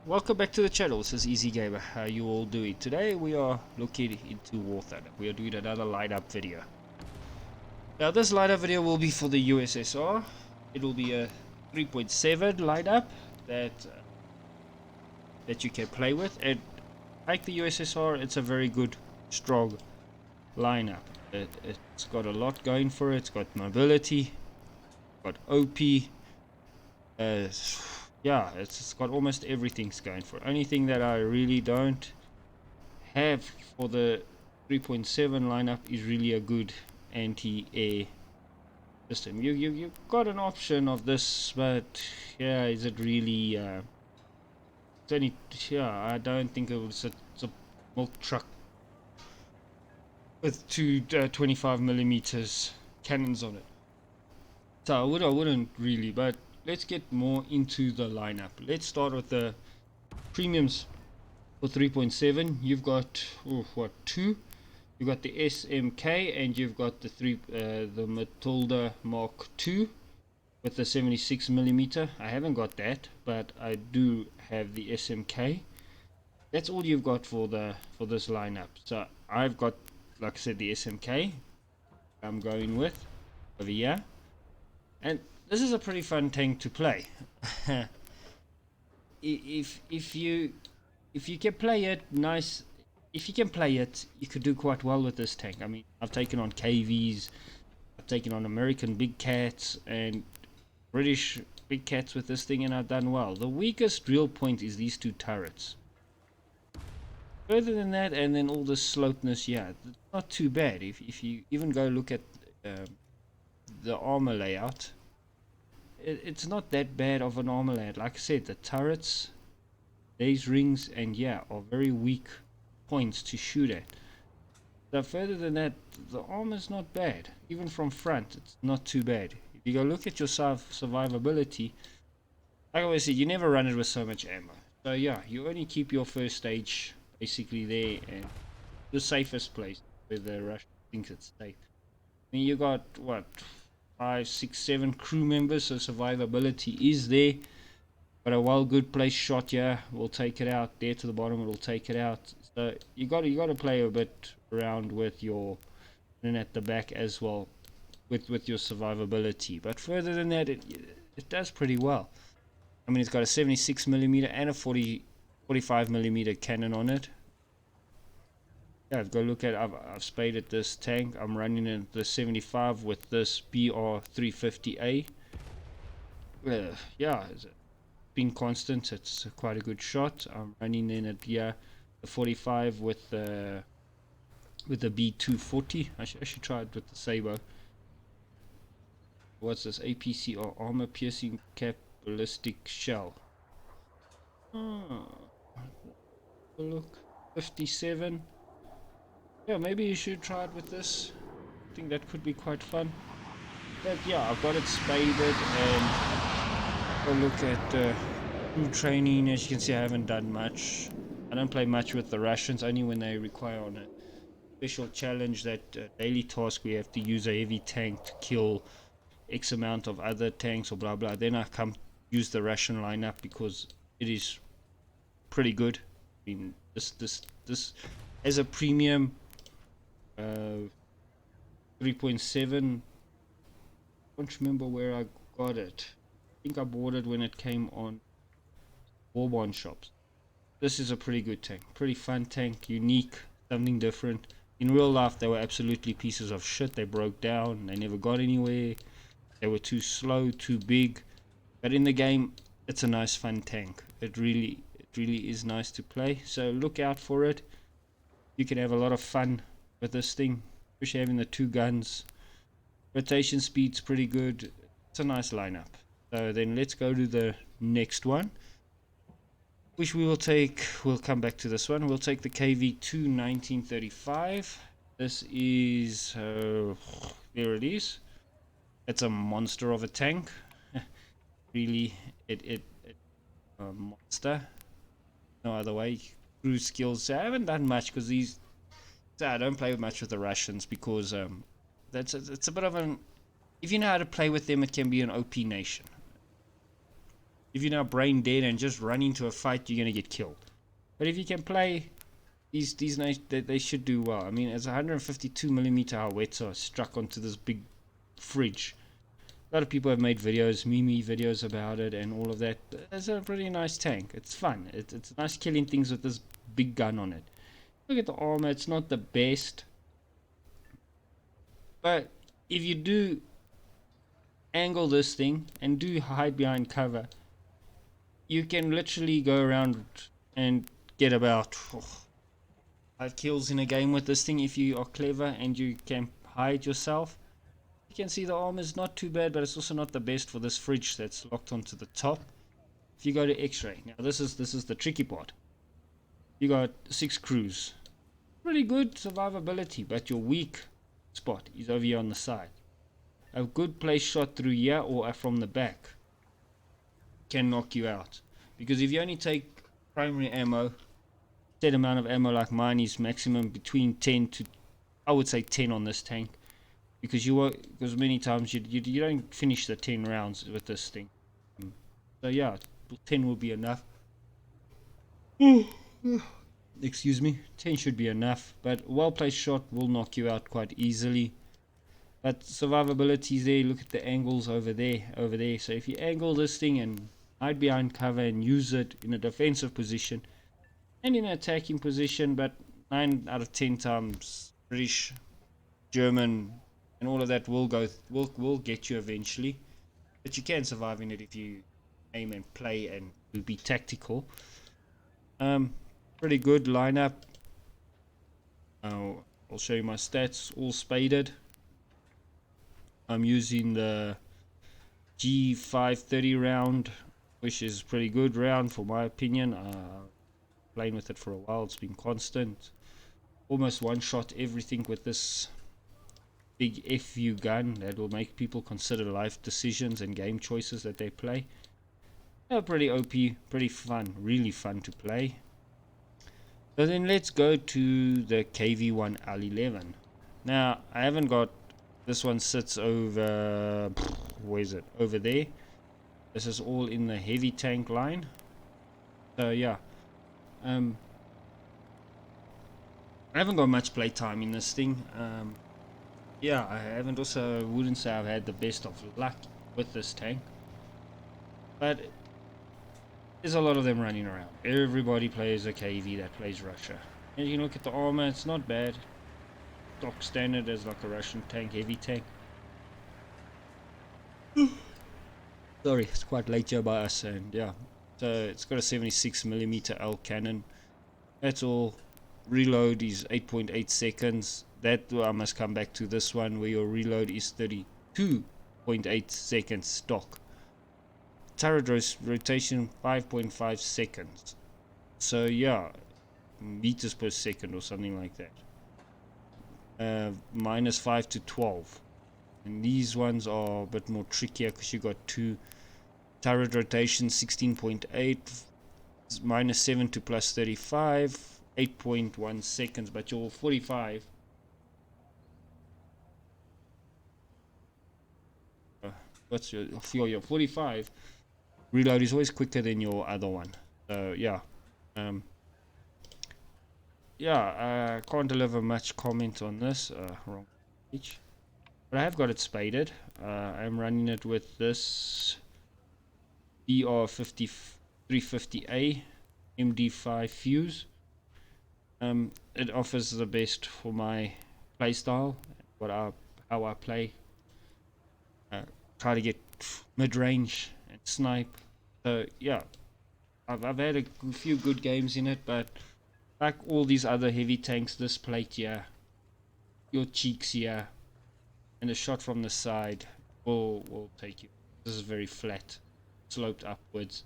Welcome back to the channel. This is Easy Gamer. How you all doing? Today we are looking into War Thunder. We are doing another lineup video. Now this lineup video will be for the USSR. It will be a 3.7 lineup that you can play with, and like the USSR, it's a very good, strong lineup. It's got a lot going for it. It's got mobility, got OP. Yeah, it's got almost everything's going for it. Only thing that I really don't have for the 3.7 lineup is really a good anti-air system. You've got an option of this, but yeah, is it really? It's only, yeah, I don't think it's a milk truck with two 25 millimeters cannons on it. So I wouldn't really, but let's get more into the lineup. Let's start with the premiums for 3.7. You've got two. You've got the SMK and you've got the Matilda Mark II with the 76 millimeter. I haven't got that, but I do have the SMK. That's all you've got for this lineup. So I've got, like I said, the SMK. I'm going with over here, and this is a pretty fun tank to play. if you can play it nice, if you can play it, you could do quite well with this tank. I mean, I've taken on KVs, I've taken on American big cats and British big cats with this thing, and I've done well. The weakest real point is these two turrets. Further than that, and then all the slopeness, yeah, it's not too bad. If you even go look at the armor layout, it's not that bad of an armor layout. Like I said, the turrets, these rings, and yeah, are very weak points to shoot at. So further than that, the armor's not bad. Even from front, it's not too bad. If you go look at your survivability, like I always say, you never run it with so much ammo. So yeah, you only keep your first stage basically there, and the safest place where the Russian thinks it's safe. Then you got what, 5, 6, 7 crew members, so survivability is there. But a well good place shot, yeah, we'll take it out. There to the bottom, it'll take it out. So you got to play a bit around with your, and at the back as well, with your survivability. But further than that, it does pretty well. I mean, it's got a 76 millimeter and a 45 millimeter cannon on it. Yeah, go look at. I've spaded this tank. I'm running in the 75 with this BR350A. Yeah, it's been constant. It's quite a good shot. I'm running in at the 45 with the B240. I should try it with the Saber. What's this? APCR, armor piercing cap ballistic shell. Oh, look, 57. Yeah, maybe you should try it with this. I think that could be quite fun. But yeah, I've got it spaded, and go look at crew training. As you can see, I haven't done much. I don't play much with the Russians, only when they require on a special challenge, that daily task we have to use a heavy tank to kill X amount of other tanks or blah blah. Then I come use the Russian lineup because it is pretty good. I mean, this as a premium 3.7. I don't remember where I got it. I think I bought it when it came on Warbond shops. This is a pretty good tank, pretty fun tank, unique, something different. In real life, they were absolutely pieces of shit. They broke down, they never got anywhere, they were too slow, too big. But in the game, it's a nice fun tank. It really is nice to play. So look out for it. You can have a lot of fun with this thing, especially having the two guns. Rotation speed's pretty good. It's a nice lineup. So then let's go to the next one, which we will take. We'll come back to this one. We'll take the KV2 1935. This is there it is. It's a monster of a tank. Really, it a monster. No other way. Cruise skills. I haven't done much because these. I don't play much with the Russians because it's a bit of an. If you know how to play with them, it can be an OP nation. If you're now brain dead and just run into a fight, you're gonna get killed. But if you can play these nice, they should do well. I mean, as 152mm howitzer struck onto this big fridge. A lot of people have made videos, meme videos about it and all of that. It's a pretty nice tank. It's fun. It's nice killing things with this big gun on it. Look at the armor. It's not the best. But if you do angle this thing and do hide behind cover, you can literally go around and get about 5 kills in a game with this thing if you are clever and you can hide yourself. You can see the armor is not too bad, but it's also not the best for this fridge that's locked onto the top. If you go to X-ray, now this is the tricky part. You got 6 crews, pretty good survivability, but your weak spot is over here on the side. A good place shot through here or from the back can knock you out, because if you only take primary ammo, set amount of ammo like mine is maximum between 10 to, I would say 10 on this tank. Because because many times you don't finish the 10 rounds with this thing. So yeah, 10 will be enough. Excuse me, 10 should be enough. But well placed shot will knock you out quite easily. But survivability is there. Look at the angles over there, So if you angle this thing and hide behind cover and use it in a defensive position and in an attacking position, but 9 out of 10 times British, German, and all of that will get you eventually, but you can survive in it if you aim and play and be tactical. Pretty good lineup. I'll show you my stats. All spaded. I'm using the G530 round, which is pretty good round for my opinion. Playing with it for a while, it's been constant. Almost one shot everything with this big FU gun that will make people consider life decisions and game choices that they play. They're pretty OP, pretty fun, really fun to play. So then let's go to the KV1 L11. Now I haven't got, this one sits over, where is it, over there. This is all in the heavy tank line. So yeah, I haven't got much play time in this thing. Yeah, I haven't also, wouldn't say I've had the best of luck with this tank, but there's a lot of them running around. Everybody plays a KV that plays Russia. And you look at the armor, it's not bad. Stock standard as like a Russian tank, heavy tank. Sorry, it's quite late here by us, and yeah. So it's got a 76mm L cannon. That's all. Reload is 8.8 seconds. That I must come back to this one where your reload is 32.8 seconds stock. Turret rotation 5.5 seconds. So yeah, meters per second or something like that. Minus 5 to 12. And these ones are a bit more trickier because you got two turret rotation 16.8, minus 7 to plus 35, 8.1 seconds, but your 45 what's your 45 reload is always quicker than your other one. So yeah, I can't deliver much comment on this. Wrong page, but I have got it spaded. I'm running it with this BR50 350A MD5 fuse. It offers the best for my playstyle, how I play. Try to get mid-range and snipe. So yeah, I've had a few good games in it, but like all these other heavy tanks, this plate here, your cheeks here, and a shot from the side will take you. This is very flat, sloped upwards.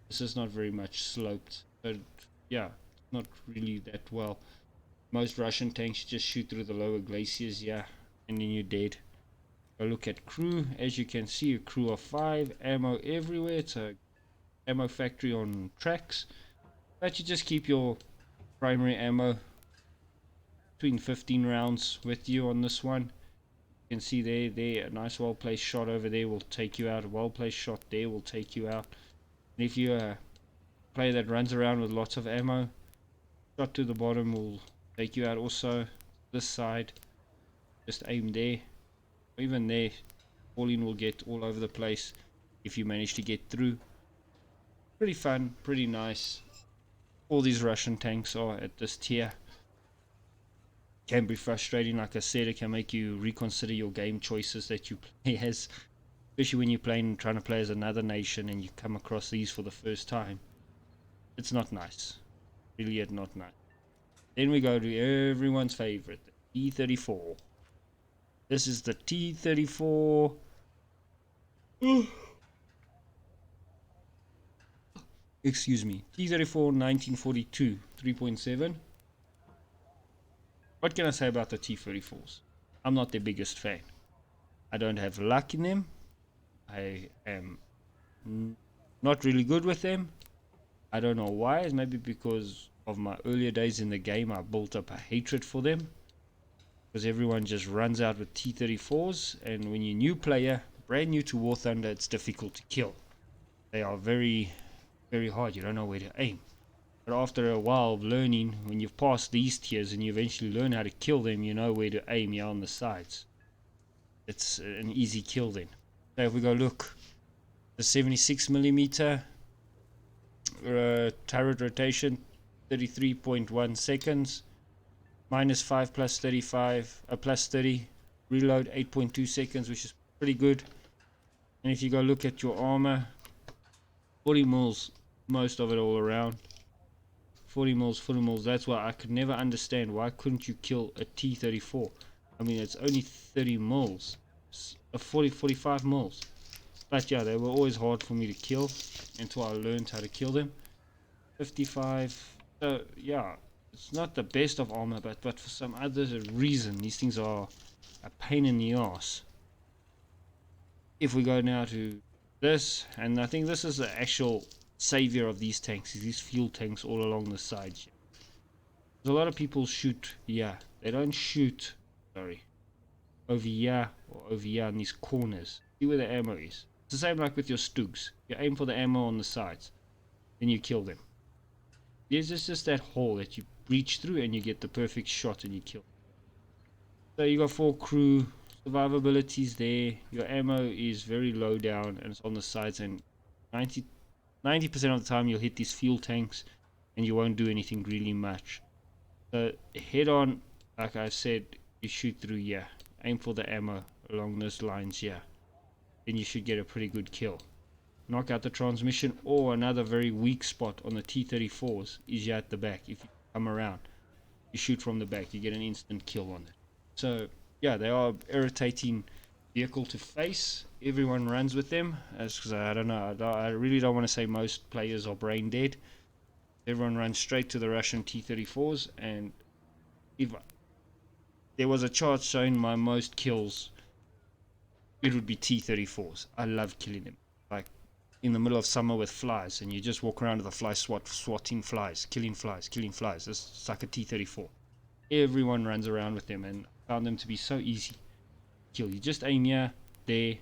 This is not very much sloped. So yeah, not really that well. Most Russian tanks just shoot through the lower glaciers here, and then you're dead. Go look at crew. As you can see, a crew of 5, ammo everywhere. It's a ammo factory on tracks, but you just keep your primary ammo between 15 rounds with you on this one. You can see there a nice well placed shot over there will take you out. A well placed shot there will take you out. And if you're a player that runs around with lots of ammo, shot to the bottom will take you out. Also, this side, just aim there, or even there, falling will get all over the place if you manage to get through. Pretty fun, pretty nice. All these Russian tanks are at this tier. Can be frustrating, like I said. It can make you reconsider your game choices that you play as, especially when you're trying to play as another nation and you come across these for the first time. It's not nice, really. It's not nice. Then we go to everyone's favorite, the T-34. This is the T-34. Excuse me, T-34 1942 3.7. What can I say about the T-34s? I'm not their biggest fan. I don't have luck in them. I am not really good with them. I don't know why. It's maybe because of my earlier days in the game. I built up a hatred for them, because everyone just runs out with T-34s, and when you're a new player, brand new to War Thunder, it's difficult to kill. They are very, very hard. You don't know where to aim. But after a while of learning, when you've passed these tiers and you eventually learn how to kill them, you know where to aim on the sides. It's an easy kill then. So if we go look, the 76mm turret rotation, 33.1 seconds, -5 plus 35, plus 30, reload 8.2 seconds, which is pretty good. And if you go look at your armor, 40 mils, most of it all around. 40 mils, 40 mils. That's why I could never understand, why couldn't you kill a T-34? I mean, it's only 30 mils, 45 mils. But yeah, they were always hard for me to kill until I learned how to kill them. 55. So yeah, it's not the best of armor, but for some other reason, these things are a pain in the ass. If we go now to this, and I think this is the actual savior of these tanks, is these fuel tanks all along the sides. There's a lot of people shoot, yeah, they don't shoot, sorry, over here or over here in these corners. See where the ammo is. It's the same like with your Stugs. You aim for the ammo on the sides, then you kill them. There's just that hole that you breach through and you get the perfect shot and you kill. So you got 4 crew, survivability's there, your ammo is very low down and it's on the sides, and 90% of the time you'll hit these fuel tanks and you won't do anything really much. So head on, like I said, you shoot through here, aim for the ammo along those lines here, then you should get a pretty good kill. Knock out the transmission, or another very weak spot on the T-34s is here at the back. If you come around, you shoot from the back, you get an instant kill on it. So yeah, they are irritating vehicle to face. Everyone runs with them, because I don't know, I really don't want to say most players are brain dead. Everyone runs straight to the Russian T-34s, and if there was a chart showing my most kills, it would be T-34s. I love killing them. Like in the middle of summer with flies, and you just walk around with a fly swatting flies, killing flies, killing flies. It's like a T-34. Everyone runs around with them, and I found them to be so easy to kill. You just aim here, there,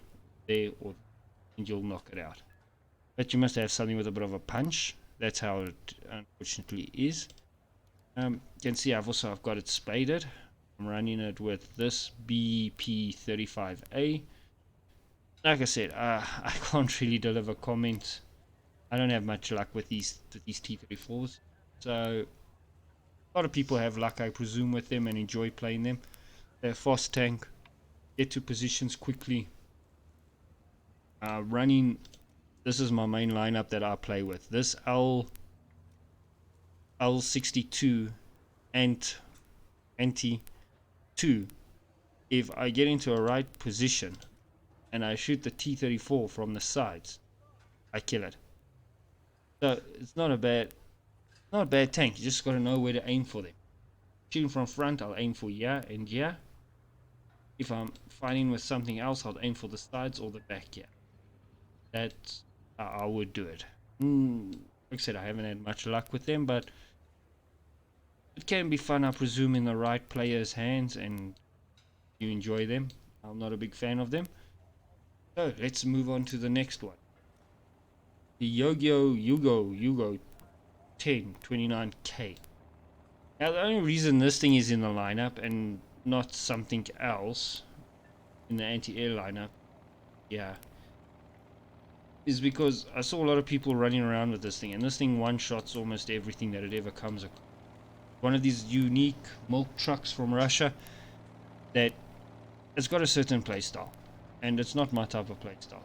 and you'll knock it out. But you must have something with a bit of a punch. That's how it unfortunately is. You can see I've got it spaded. I'm running it with this BP35A. Like I said, I can't really deliver comments. I don't have much luck with these T-34s. So a lot of people have luck, I presume, with them and enjoy playing them. They're a fast tank, get to positions quickly. Running, this is my main lineup that I play with. This L62 anti 2. If I get into a right position and I shoot the T-34 from the sides, I kill it. So it's not a bad tank. You just got to know where to aim for them. Shooting from front, I'll aim for here and here. If I'm fighting with something else, I'll aim for the sides or the back here. That's how I would do it. Like I said, I haven't had much luck with them, but it can be fun, I presume, in the right player's hands, and you enjoy them. I'm not a big fan of them. So let's move on to the next one. the Yugo 10 29k. Now the only reason this thing is in the lineup and not something else in the anti-air lineup, yeah, is because I saw a lot of people running around with this thing, and this thing one-shots almost everything that it ever comes across. One of these unique milk trucks from Russia that it's got a certain playstyle, and it's not my type of playstyle.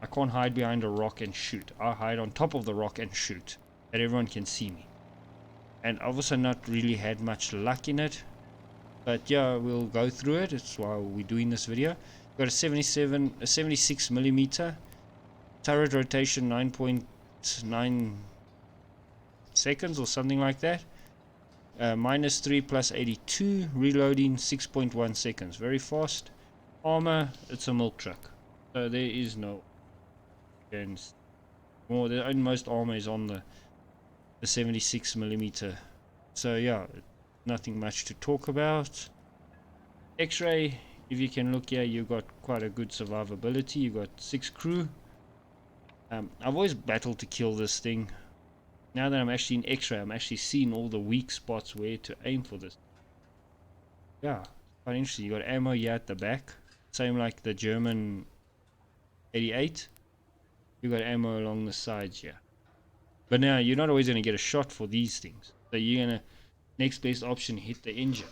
I can't hide behind a rock and shoot. I hide on top of the rock and shoot, that everyone can see me. And I've also not really had much luck in it, but yeah, we'll go through it. It's why we're doing this video. Got a 76 millimeter turret rotation, 9.9 seconds or something like that. -3 plus 82, reloading 6.1 seconds, very fast. Armor, it's a milk truck, so there is no against more. The most armor is on the 76 millimeter, so yeah, nothing much to talk about. X-ray, if you can look here, you got quite a good survivability. You got 6 crew. I've always battled to kill this thing. Now that I'm actually in X-ray, I'm actually seeing all the weak spots where to aim for this. Yeah, quite interesting. You got ammo here at the back, same like the German 88. You got ammo along the sides here. But now you're not always going to get a shot for these things. So you're going to, next best option, hit the engine.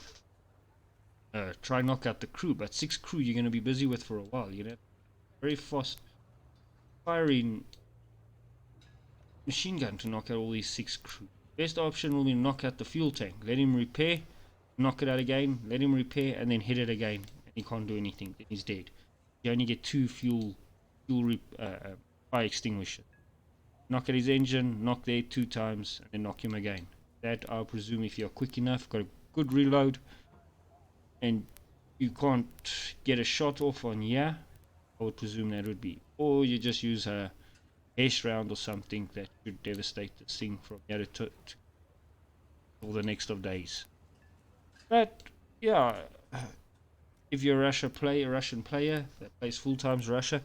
Try knock out the crew, but 6 crew you're going to be busy with for a while. You're going to have very fast firing machine gun to knock out all these 6 crew. Best option will be knock out the fuel tank. Let him repair, knock it out again, let him repair, and then hit it again. And he can't do anything. Then he's dead. You only get 2 fire extinguishers. Knock at his engine, knock there 2 times, and then knock him again. That, I'll presume, if you're quick enough, got a good reload, and you can't get a shot off on here, I would presume that would be. Or you just use a hash round or something that should devastate this thing from here to all the next of days. But yeah, if you're a Russian player that plays full times Russia,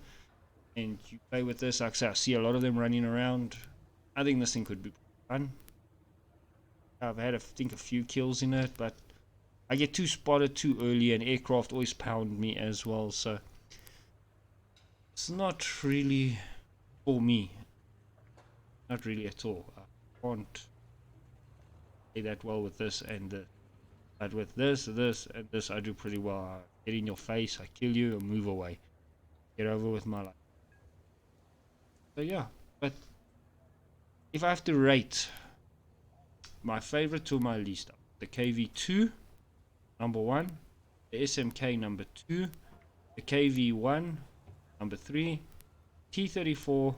and you play with this, like I say, I see a lot of them running around. I think this thing could be fun. I've had I think a few kills in it, but I get too spotted too early, and aircraft always pound me as well, so it's not really for me. Not really at all. I can't play that well with this and this. But with this, and this, I do pretty well. I get in your face, I kill you, and move away. Get over with my life. So yeah, but if I have to rate my favorite to my least, the KV2 number 1, the SMK number 2, the KV1 number 3, T-34,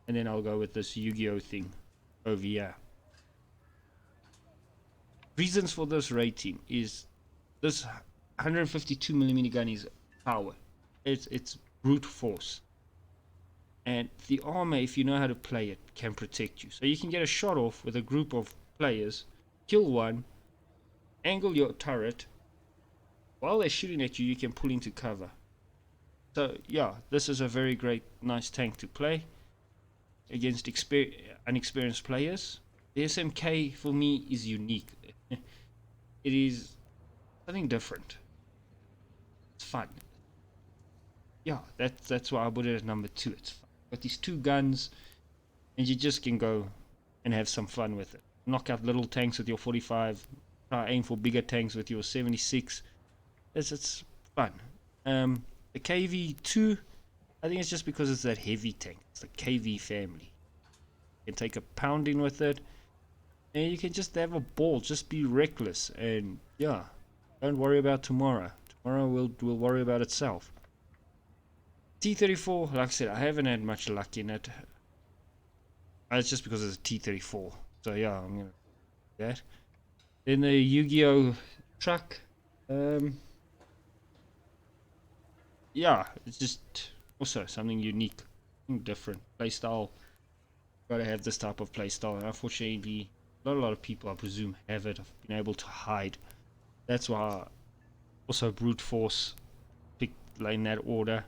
and then I'll go with this Yu-Gi-Oh thing over here. Reasons for this rating is this 152mm gun is power. It's brute force. And the armor, if you know how to play it, can protect you. So you can get a shot off with a group of players, kill one, angle your turret. While they're shooting at you, you can pull into cover. So yeah, this is a very great, nice tank to play against unexperienced players. The SMK for me is unique. It is something different. It's fun. Yeah, that's why I put it at number 2. It's fun. Got these 2 guns, and you just can go and have some fun with it. Knock out little tanks with your 45. Try aim for bigger tanks with your 76. It's fun. The KV2, I think it's just because it's that heavy tank. It's the KV family. You can take a pounding with it, and you can just have a ball. Just be reckless, and yeah, don't worry about tomorrow. Tomorrow will worry about itself. T-34, like I said, I haven't had much luck in it. It's just because it's a T-34. So yeah, I'm gonna do that. Then the Yu-Gi-Oh truck. Yeah, it's just also something unique, something different. Playstyle. Gotta have this type of playstyle. And unfortunately, not a lot of people, I presume, have it. I've been able to hide. That's why also brute force picked in that order.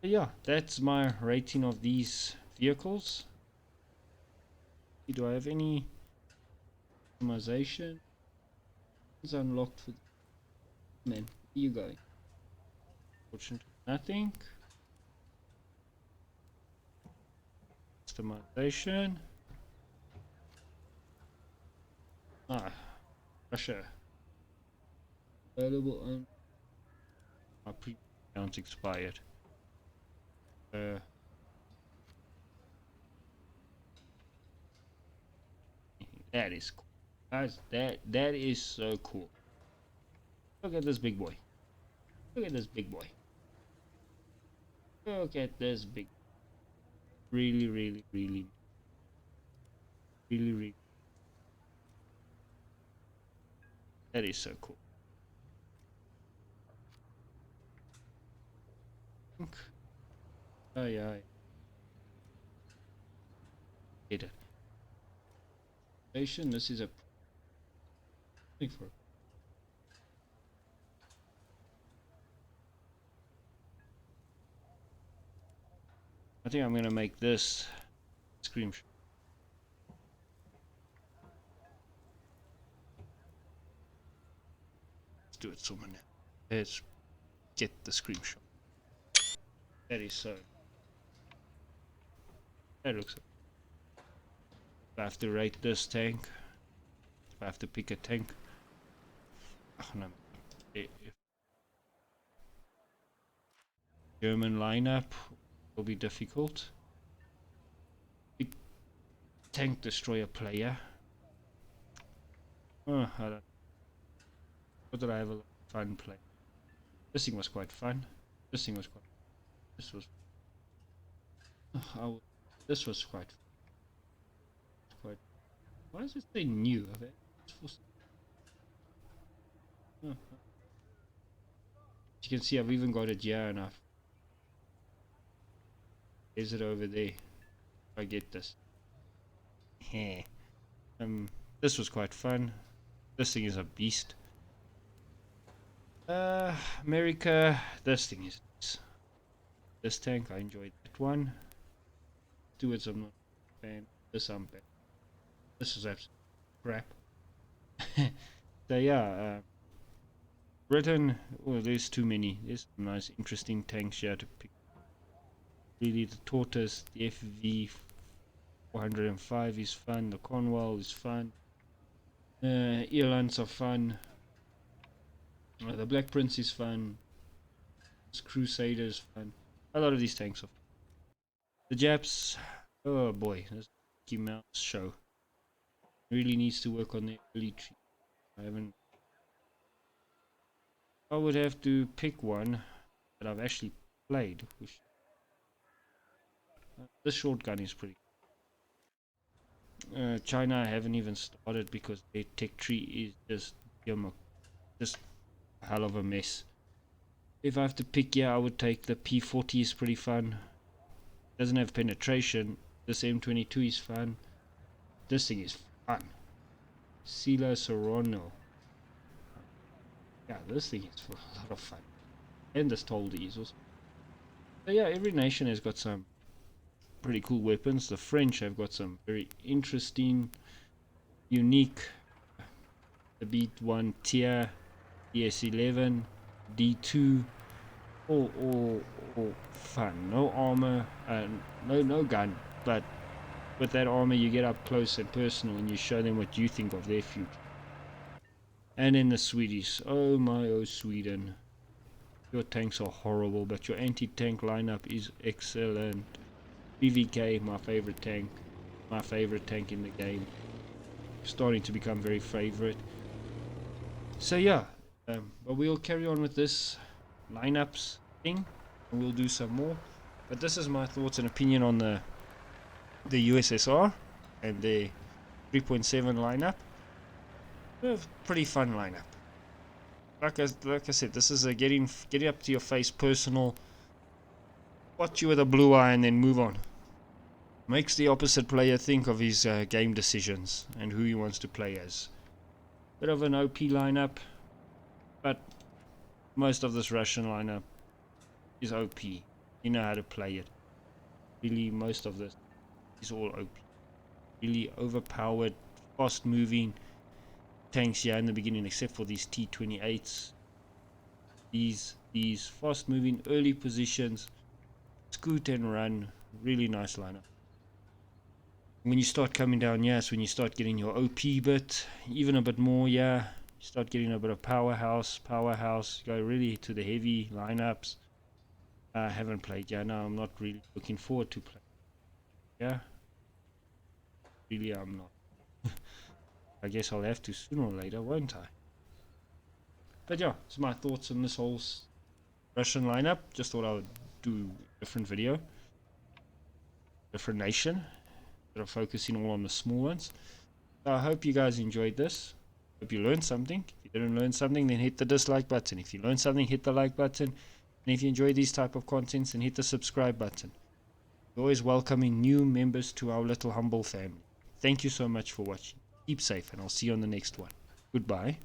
Yeah, that's my rating of these vehicles. Do I have any customization? It's unlocked for the man. Where you going? Fortunately, nothing. Customization. Ah, Russia. Available on my previous account expired. Uh, that is cool. Guys, that is so cool. Look at this big boy. Look at this big boy. Look at this big. Really, really, really, really, really. That is so cool. Oh yeah, I get it. Station. This is a thing for. I think I'm gonna make this screenshot. Let's do it someone now. Let's get the screenshot. That is so. That looks. If I have to rate this tank, if I have to pick a tank, oh no, if German lineup will be difficult. Big tank destroyer player. Oh, I don't. What did I have a lot of fun playing? This thing was quite fun. This thing was quite. This was. Oh, this was quite. Why does it say new? Oh, you can see I've even got it here enough. Is it over there? I get this. This was quite fun. This thing is a beast. America. This thing is nice. This tank, I enjoyed that one. Stewards, I'm not a fan. This I'm bad. This is absolute crap. So yeah, Britain. Oh, there's too many. There's some nice, interesting tanks here to pick. Really, the Tortoise, the FV 405 is fun. The Cornwall is fun. Irlands are fun. The Black Prince is fun. This Crusader is fun. A lot of these tanks are fun. The Japs. Oh boy, this Mickey Mouse show really needs to work on their early tree. I haven't. I would have to pick one that I've actually played. Which, this shotgun is pretty. China, I haven't even started because their tech tree is just a hell of a mess. If I have to pick, yeah, I would take the P40. Is pretty fun. Doesn't have penetration. This M22 is fun. This thing is fun. Sila Serrano. Yeah, this thing is a lot of fun. And this Toldi is also. So yeah, every nation has got some pretty cool weapons. The French have got some very interesting, unique. The B1 tier, DS11, D2, all fun. No armor, no gun, but with that armor you get up close and personal and you show them what you think of their future. And then the Swedish. Oh my, oh Sweden. Your tanks are horrible, but your anti-tank lineup is excellent. BVK, my favorite tank. My favorite tank in the game. Starting to become very favorite. So yeah, but we'll carry on with this lineups thing, and we'll do some more. But this is my thoughts and opinion on the USSR and the 3.7 lineup. Pretty fun lineup. Like I said, this is a getting up to your face personal. Watch you with a blue eye and then move on. Makes the opposite player think of his game decisions and who he wants to play as. Bit of an OP lineup, but most of this Russian lineup is OP. you know how to play it. Really, most of this is all OP. Really overpowered, fast moving tanks here in the beginning, except for these T28s. These fast moving early positions, scoot and run, really nice lineup. When you start coming down, yes, when you start getting your OP bit, even a bit more, yeah, you start getting a bit of powerhouse, go really to the heavy lineups. I haven't played, yeah, no, I'm not really looking forward to play. Yeah, really, I'm not. I guess I'll have to sooner or later, won't I? But yeah, it's my thoughts on this whole Russian lineup. Just thought I would do a different video, different nation, instead of focusing all on the small ones. So I hope you guys enjoyed this. Hope you learned something. If you didn't learn something, then hit the dislike button. If you learned something, hit the like button. And if you enjoy these type of contents, then hit the subscribe button. We're always welcoming new members to our little humble family. Thank you so much for watching. Keep safe, and I'll see you on the next one. Goodbye.